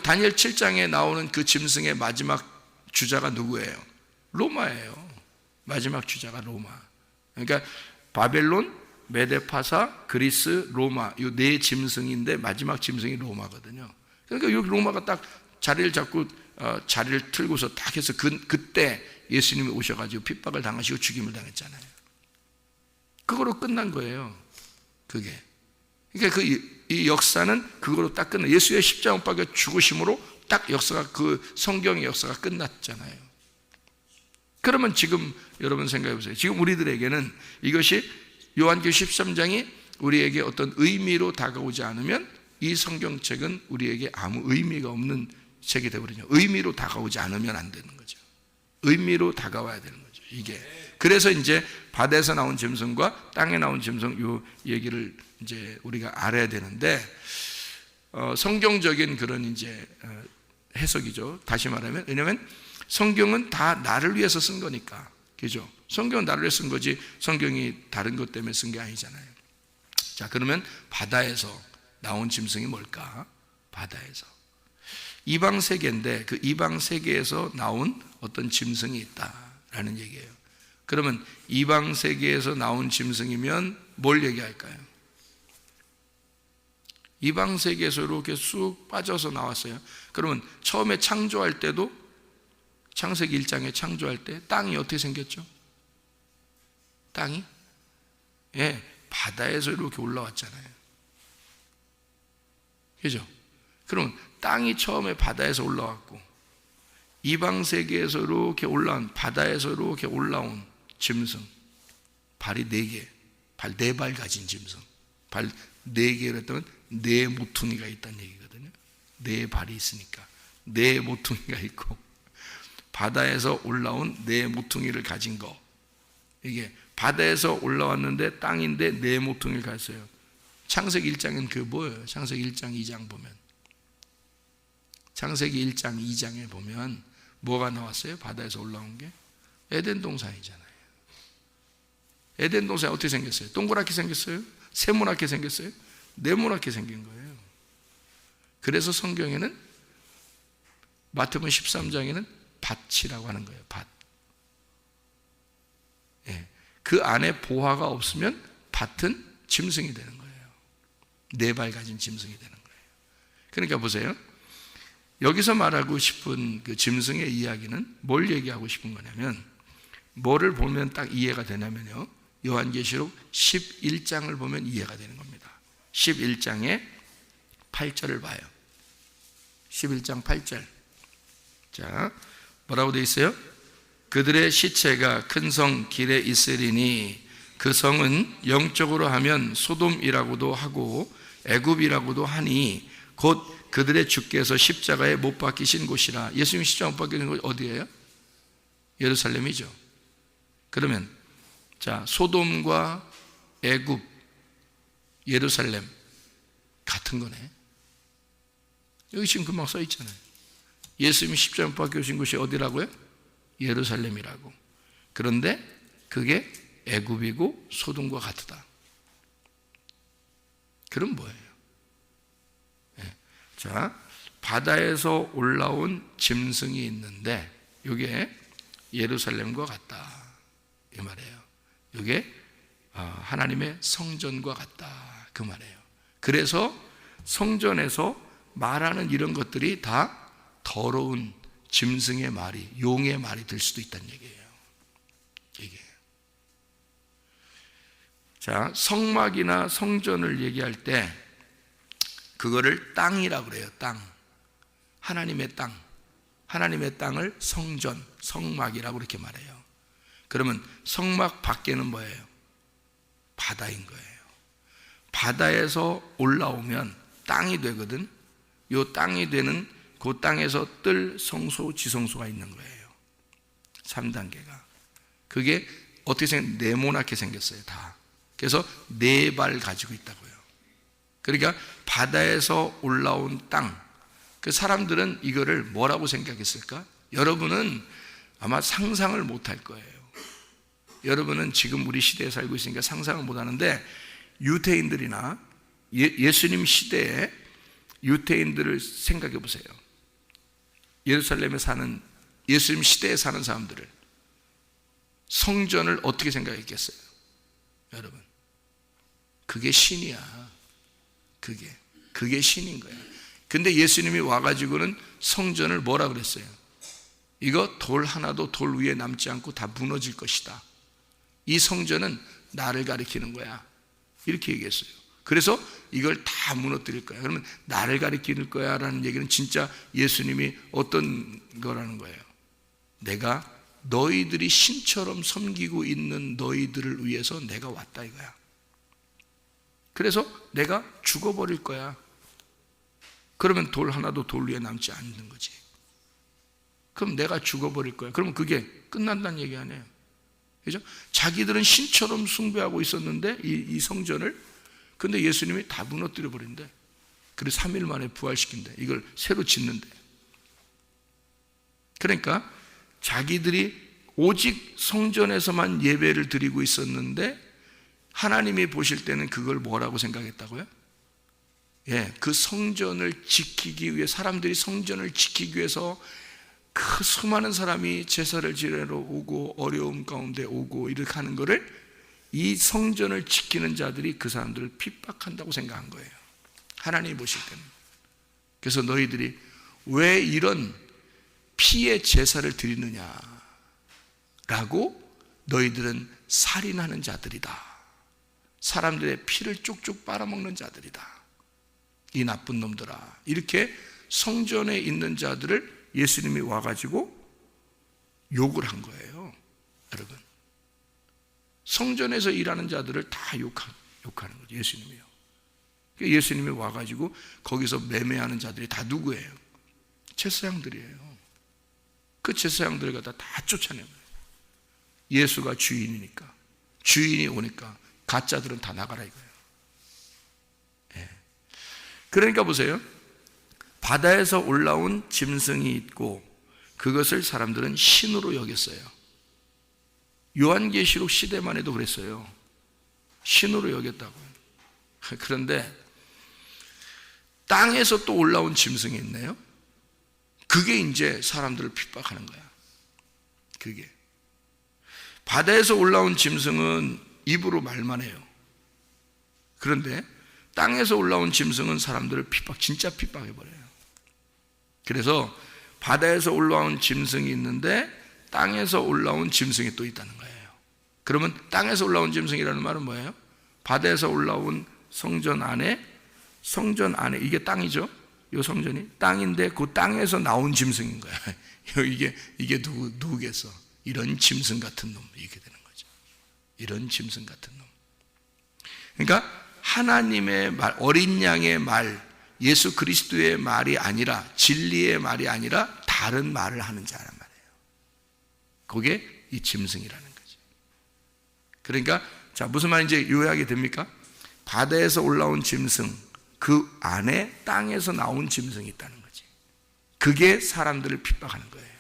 다니엘 7장에 나오는 그 짐승의 마지막 주자가 누구예요? 로마예요. 마지막 주자가 로마. 그러니까 바벨론, 메데파사, 그리스, 로마, 이 네 짐승인데 마지막 짐승이 로마거든요. 그러니까 여기 로마가 딱 자리를 잡고 자리를 틀고서 딱 해서 그때 예수님이 오셔가지고 핍박을 당하시고 죽임을 당했잖아요. 그거로 끝난 거예요. 그게. 그러니까 이 역사는 그거로 딱 끝나. 예수의 십자가 못 박혀 죽으심으로 딱 역사가, 그 성경의 역사가 끝났잖아요. 그러면 지금 여러분 생각해 보세요. 지금 우리들에게는 이것이 요한계시록 13장이 우리에게 어떤 의미로 다가오지 않으면 이 성경책은 우리에게 아무 의미가 없는 책이 되어버리죠. 의미로 다가오지 않으면 안 되는 거죠. 의미로 다가와야 되는 거죠, 이게. 그래서 이제 바다에서 나온 짐승과 땅에 나온 짐승, 요 얘기를 이제 우리가 알아야 되는데, 성경적인 그런 이제 해석이죠. 다시 말하면, 왜냐하면 성경은 다 나를 위해서 쓴 거니까. 그죠? 성경은 나를 위해서 쓴 거지 성경이 다른 것 때문에 쓴 게 아니잖아요. 자, 그러면 바다에서 나온 짐승이 뭘까? 바다에서. 이방 세계인데 그 이방 세계에서 나온 어떤 짐승이 있다라는 얘기예요. 그러면 이방 세계에서 나온 짐승이면 뭘 얘기할까요? 이방 세계에서 이렇게 쑥 빠져서 나왔어요. 그러면 처음에 창조할 때도 창세기 1장에 창조할 때 땅이 어떻게 생겼죠? 땅이? 예, 바다에서 이렇게 올라왔잖아요. 그죠? 그러면 땅이 처음에 바다에서 올라왔고 이방 세계에서 이렇게 올라온 바다에서 이렇게 올라온 짐승, 발이 4개, 발 4발 가진 짐승, 발 4개를 했다면 4 모퉁이가 있다는 얘기거든요. 4발이 있으니까 4 모퉁이가 있고 바다에서 올라온 4 모퉁이를 가진 거, 이게 바다에서 올라왔는데 땅인데 4 모퉁이를 가졌어요. 창세기 1장은 그 뭐예요? 창세기 1장 2장 보면, 창세기 1장 2장에 보면 뭐가 나왔어요? 바다에서 올라온 게 에덴 동산이잖아요. 에덴 동산이 어떻게 생겼어요? 동그랗게 생겼어요? 세모나게 생겼어요? 네모나게 생긴 거예요. 그래서 성경에는 마태복음 13장에는 밭이라고 하는 거예요. 밭. 예. 그 안에 보화가 없으면 밭은 짐승이 되는 거예요. 4발 가진 짐승이 되는 거예요. 그러니까 보세요. 여기서 말하고 싶은 그 짐승의 이야기는 뭘 얘기하고 싶은 거냐면, 뭐를 보면 딱 이해가 되냐면요, 요한계시록 11장을 보면 이해가 되는 겁니다. 11장의 8절을 봐요. 11장 8절. 자, 뭐라고 되어 있어요? 그들의 시체가 큰 성 길에 있으리니 그 성은 영적으로 하면 소돔이라고도 하고 애굽이라고도 하니 곧 그들의 주께서 십자가에 못 박히신 곳이라. 예수님 십자가 못 박히신 곳이 어디예요? 예루살렘이죠. 그러면 자, 소돔과 애굽, 예루살렘 같은 거네. 여기 지금 금방 써 있잖아요. 예수님이 십자가 못 박히신 곳이 어디라고요? 예루살렘이라고. 그런데 그게 애굽이고 소돔과 같다. 그럼 뭐예요? 네. 자, 바다에서 올라온 짐승이 있는데 이게 예루살렘과 같다 이 말이에요. 이게 하나님의 성전과 같다 그 말이에요. 그래서 성전에서 말하는 이런 것들이 다 더러운 짐승의 말이, 용의 말이 될 수도 있다는 얘기예요. 이게. 자, 성막이나 성전을 얘기할 때 그거를 땅이라고 그래요. 땅. 하나님의 땅. 하나님의 땅을 성전, 성막이라고 이렇게 말해요. 그러면 성막 밖에는 뭐예요? 바다인 거예요. 바다에서 올라오면 땅이 되거든. 이 땅이 되는 그 땅에서 뜰 성소, 지성소가 있는 거예요. 3단계가. 그게 어떻게 네모나게 생겼어요. 다. 그래서 4발 가지고 있다고요. 그러니까 바다에서 올라온 땅. 그 사람들은 이거를 뭐라고 생각했을까? 여러분은 아마 상상을 못할 거예요. 여러분은 지금 우리 시대에 살고 있으니까 상상을 못하는데, 유대인들이나 예수님 시대에 유대인들을 생각해 보세요. 예루살렘에 사는, 예수님 시대에 사는 사람들을, 성전을 어떻게 생각했겠어요? 여러분, 그게 신이야. 그게 신인 거야. 근데 예수님이 와가지고는 성전을 뭐라 그랬어요? 이거 돌 하나도 돌 위에 남지 않고 다 무너질 것이다. 이 성전은 나를 가리키는 거야. 이렇게 얘기했어요. 그래서 이걸 다 무너뜨릴 거야. 그러면 나를 가리키는 거야 라는 얘기는 진짜 예수님이 어떤 거라는 거예요? 내가 너희들이 신처럼 섬기고 있는 너희들을 위해서 내가 왔다 이거야. 그래서 내가 죽어버릴 거야. 그러면 돌 하나도 돌 위에 남지 않는 거지. 그럼 내가 죽어버릴 거야. 그러면 그게 끝난다는 얘기 아니에요. 그죠? 자기들은 신처럼 숭배하고 있었는데 이 성전을, 근데 예수님이 다 무너뜨려 버린대. 그래서 3일 만에 부활시킨대. 이걸 새로 짓는데. 그러니까 자기들이 오직 성전에서만 예배를 드리고 있었는데 하나님이 보실 때는 그걸 뭐라고 생각했다고요? 예, 그 성전을 지키기 위해, 사람들이 성전을 지키기 위해서 그 수많은 사람이 제사를 지내러 오고 어려움 가운데 오고 이렇게 하는 거를, 이 성전을 지키는 자들이 그 사람들을 핍박한다고 생각한 거예요, 하나님이 보실 때는. 그래서 너희들이 왜 이런 피의 제사를 드리느냐라고, 너희들은 살인하는 자들이다, 사람들의 피를 쪽쪽 빨아먹는 자들이다, 이 나쁜 놈들아, 이렇게 성전에 있는 자들을 예수님이 와가지고 욕을 한 거예요. 여러분, 성전에서 일하는 자들을 다 욕하는 거죠, 예수님이요. 예수님이 와가지고 거기서 매매하는 자들이 다 누구예요? 제사장들이에요. 그 제사장들을 갖다 다 쫓아낸 거예요. 예수가 주인이니까, 주인이 오니까 가짜들은 다 나가라 이거예요. 예. 그러니까 보세요, 바다에서 올라온 짐승이 있고 그것을 사람들은 신으로 여겼어요. 요한계시록 시대만 해도 그랬어요. 신으로 여겼다고요. 그런데 땅에서 또 올라온 짐승이 있네요. 그게 이제 사람들을 핍박하는 거야. 그게 바다에서 올라온 짐승은 입으로 말만 해요. 그런데 땅에서 올라온 짐승은 사람들을 진짜 핍박해버려요. 그래서 바다에서 올라온 짐승이 있는데 땅에서 올라온 짐승이 또 있다는 거예요. 그러면 땅에서 올라온 짐승이라는 말은 뭐예요? 바다에서 올라온 성전 안에 이게 땅이죠. 이 성전이 땅인데 그 땅에서 나온 짐승인 거야. 이게 누구겠어? 이런 짐승 같은 놈, 이렇게 되는 거죠. 이런 짐승 같은 놈. 그러니까 하나님의 말, 어린 양의 말, 예수 그리스도의 말이 아니라, 진리의 말이 아니라 다른 말을 하는 자란 말이에요. 그게 이 짐승이라는 거죠. 그러니까 자, 무슨 말인지 요약이 됩니까? 바다에서 올라온 짐승, 그 안에 땅에서 나온 짐승이 있다는 거지. 그게 사람들을 핍박하는 거예요.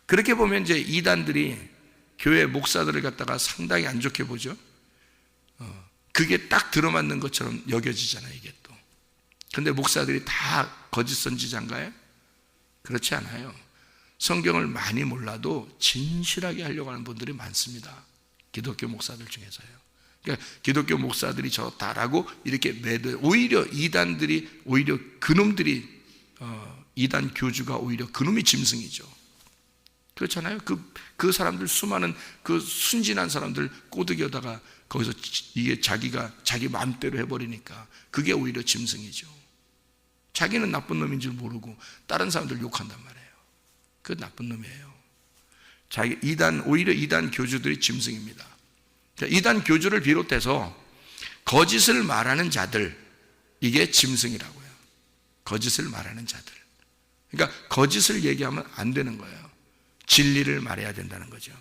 그렇게 보면 이제 이단들이 교회 목사들을 갖다가 상당히 안 좋게 보죠. 그게 딱 들어맞는 것처럼 여겨지잖아요, 이게 또. 근데 목사들이 다 거짓 선지자인가요? 그렇지 않아요. 성경을 많이 몰라도 진실하게 하려고 하는 분들이 많습니다, 기독교 목사들 중에서요. 그러니까 기독교 목사들이 저렇다라고 이렇게 오히려 이단들이, 오히려 그놈들이, 이단 교주가 오히려 그놈이 짐승이죠. 그렇잖아요. 그 사람들, 수많은 그 순진한 사람들 꼬드겨다가 거기서 이게 자기 마음대로 해버리니까 그게 오히려 짐승이죠. 자기는 나쁜 놈인 줄 모르고 다른 사람들 욕한단 말이에요. 그 나쁜 놈이에요. 오히려 이단 교주들이 짐승입니다. 이단 교주를 비롯해서 거짓을 말하는 자들, 이게 짐승이라고요. 거짓을 말하는 자들. 그러니까 거짓을 얘기하면 안 되는 거예요. 진리를 말해야 된다는 거죠.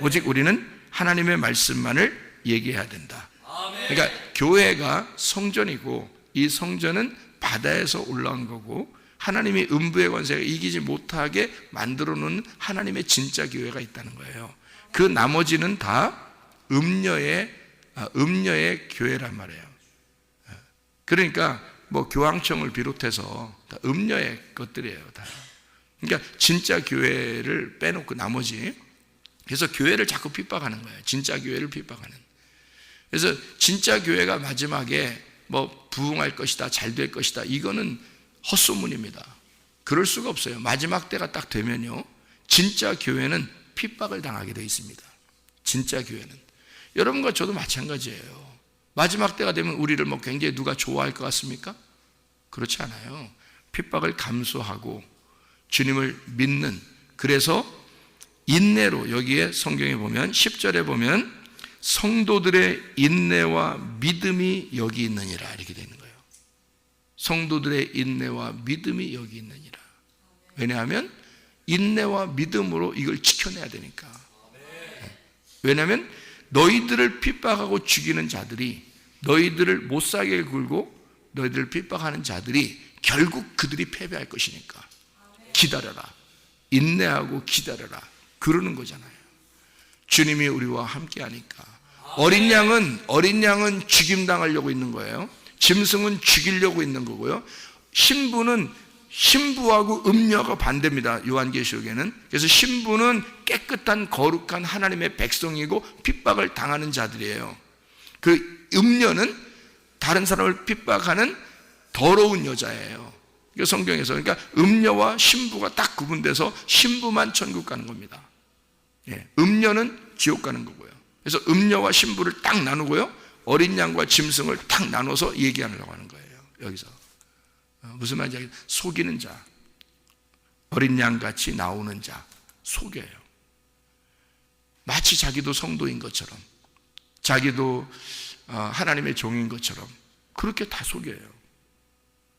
오직 우리는 하나님의 말씀만을 얘기해야 된다. 그러니까 교회가 성전이고, 이 성전은 바다에서 올라온 거고, 하나님이 음부의 권세가 이기지 못하게 만들어 놓은 하나님의 진짜 교회가 있다는 거예요. 그 나머지는 다 음녀의 교회란 말이에요. 그러니까 뭐 교황청을 비롯해서 다 음녀의 것들이에요, 다. 그러니까 진짜 교회를 빼놓고 나머지, 그래서 교회를 자꾸 핍박하는 거예요. 진짜 교회를 핍박하는. 그래서 진짜 교회가 마지막에 뭐 부흥할 것이다, 잘 될 것이다, 이거는 헛소문입니다. 그럴 수가 없어요. 마지막 때가 딱 되면요, 진짜 교회는 핍박을 당하게 되어 있습니다. 진짜 교회는. 여러분과 저도 마찬가지예요. 마지막 때가 되면 우리를 뭐 굉장히 누가 좋아할 것 같습니까? 그렇지 않아요. 핍박을 감수하고 주님을 믿는, 그래서 인내로, 여기에 성경에 보면 10절에 보면 성도들의 인내와 믿음이 여기 있느니라, 이렇게 되는 거예요. 성도들의 인내와 믿음이 여기 있느니라. 왜냐하면 인내와 믿음으로 이걸 지켜내야 되니까. 왜냐하면 너희들을 핍박하고 죽이는 자들이, 너희들을 못살게 굴고 너희들을 핍박하는 자들이 결국 그들이 패배할 것이니까 기다려라. 인내하고 기다려라 그러는 거잖아요. 주님이 우리와 함께 하니까. 어린 양은 죽임당하려고 있는 거예요. 짐승은 죽이려고 있는 거고요. 신부하고 음녀가 반대입니다. 요한계시록에는. 그래서 신부는 깨끗한 거룩한 하나님의 백성이고 핍박을 당하는 자들이에요. 그 음녀는 다른 사람을 핍박하는 더러운 여자예요. 성경에서. 그러니까 음녀와 신부가 딱 구분돼서 신부만 천국 가는 겁니다. 음녀는 지옥 가는 거고요. 그래서 음녀와 신부를 딱 나누고요, 어린 양과 짐승을 딱 나눠서 얘기하려고 하는 거예요. 여기서 무슨 말인지 속이는 자, 어린 양같이 나오는 자 속여요. 마치 자기도 성도인 것처럼, 자기도 하나님의 종인 것처럼 그렇게 다 속여요.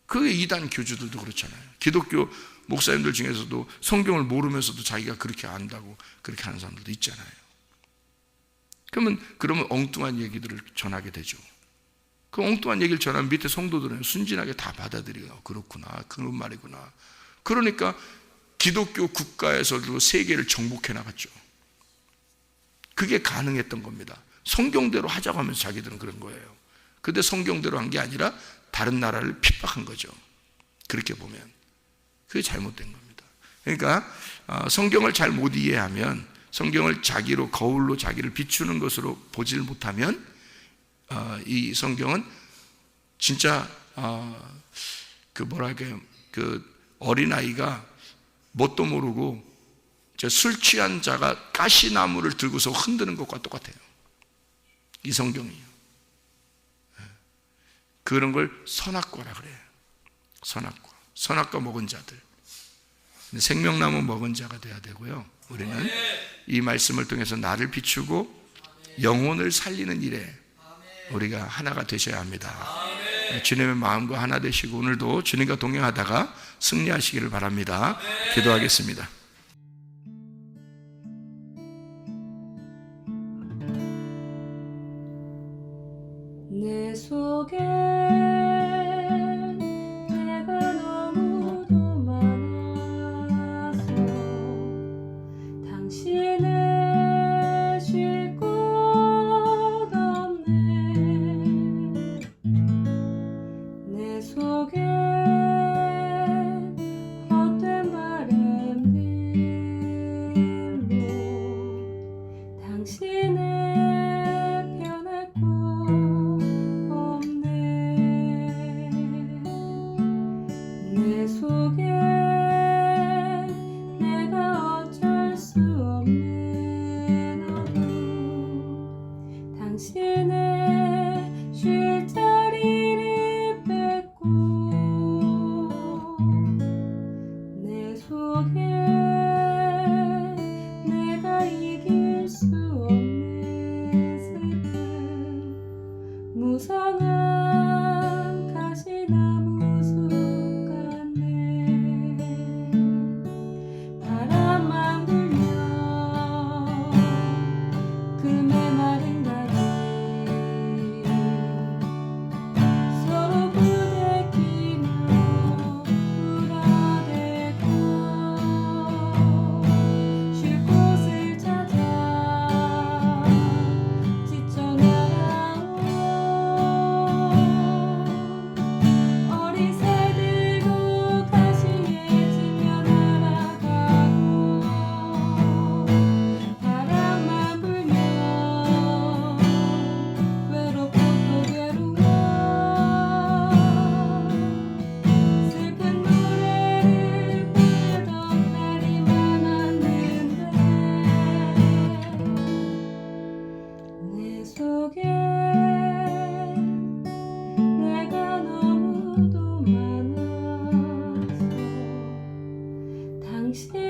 그게 이단 교주들도 그렇잖아요. 기독교 목사님들 중에서도 성경을 모르면서도 자기가 그렇게 안다고 그렇게 하는 사람들도 있잖아요. 그러면 엉뚱한 얘기들을 전하게 되죠. 그 엉뚱한 얘기를 전하면 밑에 성도들은 순진하게 다 받아들여요. 그렇구나, 그런 말이구나. 그러니까 기독교 국가에서도 세계를 정복해 나갔죠. 그게 가능했던 겁니다. 성경대로 하자고 하면서 자기들은 그런 거예요. 근데 성경대로 한 게 아니라 다른 나라를 핍박한 거죠. 그렇게 보면 그게 잘못된 겁니다. 그러니까 성경을 잘 못 이해하면, 성경을 자기로 거울로 자기를 비추는 것으로 보질 못하면 이 성경은 진짜 그 어린아이가 뭣도 모르고 술 취한 자가 가시나무를 들고서 흔드는 것과 똑같아요. 이 성경이요. 그런 걸 선악과라 그래요. 선악과 먹은 자들. 생명나무 먹은 자가 돼야 되고요. 우리는 이 말씀을 통해서 나를 비추고 영혼을 살리는 일에 우리가 하나가 되셔야 합니다. 주님의 마음과 하나 되시고 오늘도 주님과 동행하다가 승리하시기를 바랍니다. 기도하겠습니다. 내 속에 내가 너무도 많아서 당신을 쉴 곳 없네. 내 속에 헛된 바램들로 당신을 내 속에 내가 어쩔 수 없는 어둠, 당신의 쉴 자리를 뺏고 내 속에 내가 이길 수 없는 슬픔, 무성한 가시나무 바람만 불면 그 메마른 가지 서로 부대끼며 울어대고 쉴 곳을 찾아 지쳐 날아온 어린 새 들고 가시에 지며 날아가고 바람만 불면 외롭고 또 괴로워 슬픈 노래를 부르던 날이 많았는데 내 속에 내가 너무도 많아서 당신